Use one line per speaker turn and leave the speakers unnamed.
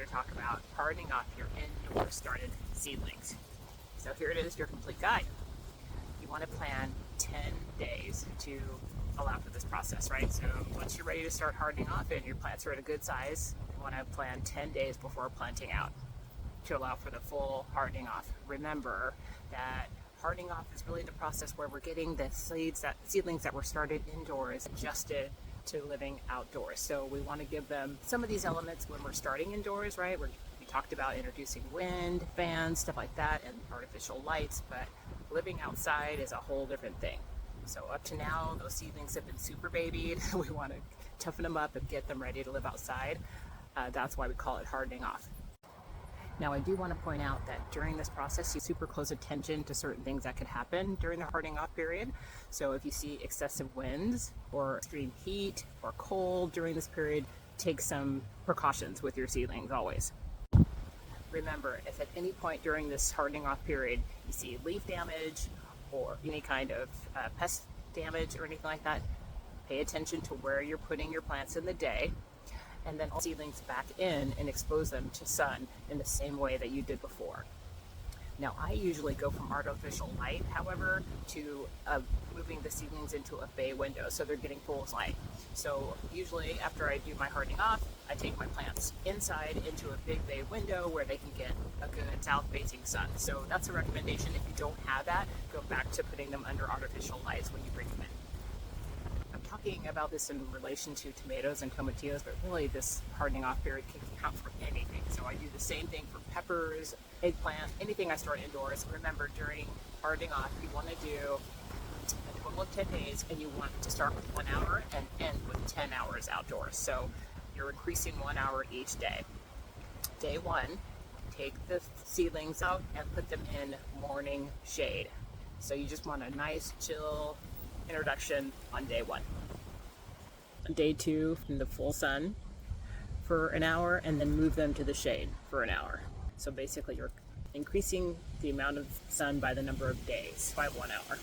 to talk about hardening off your indoor started seedlings. So here it is, your complete guide. You want to plan 10 days to allow for this process, right? So once you're ready to start hardening off and your plants are at a good size, you want to plan 10 days before planting out to allow for the full hardening off. Remember that hardening off is really the process where we're getting the seedlings that were started indoors adjusted to living outdoors. So we want to give them some of these elements when we're starting indoors, right? We talked about introducing wind, fans, stuff like that, and artificial lights, but living outside is a whole different thing. So up to now, those seedlings have been super babied. We want to toughen them up and get them ready to live outside. That's why we call it hardening off. Now, I do want to point out that during this process, you super close attention to certain things that could happen during the hardening off period. So if you see excessive winds or extreme heat or cold during this period, take some precautions with your seedlings always. Remember, if at any point during this hardening off period you see leaf damage or any kind of pest damage or anything like that, pay attention to where you're putting your plants in the day, and then seedlings back in and expose them to sun in the same way that you did before. Now, I usually go from artificial light, however, to moving the seedlings into a bay window so they're getting full light. So usually after I do my hardening off, I take my plants inside into a big bay window where they can get a good south-facing sun. So that's a recommendation. If you don't have that, go back to putting them under artificial lights when you bring them in. I'm talking about this in relation to tomatoes and tomatillos, but really this hardening off period can count for anything. So I do the same thing for peppers, eggplant, anything I start indoors. Remember, during hardening off, you want to do a total of 10 days, and you want to start with 1 hour and end with 10 hours outdoors. So you're increasing 1 hour each day. Day one, take the seedlings out and put them in morning shade. So you just want a nice, chill introduction on day one. On day two, in the full sun for an hour, and then move them to the shade for an hour. So basically you're increasing the amount of sun by the number of days by 1 hour.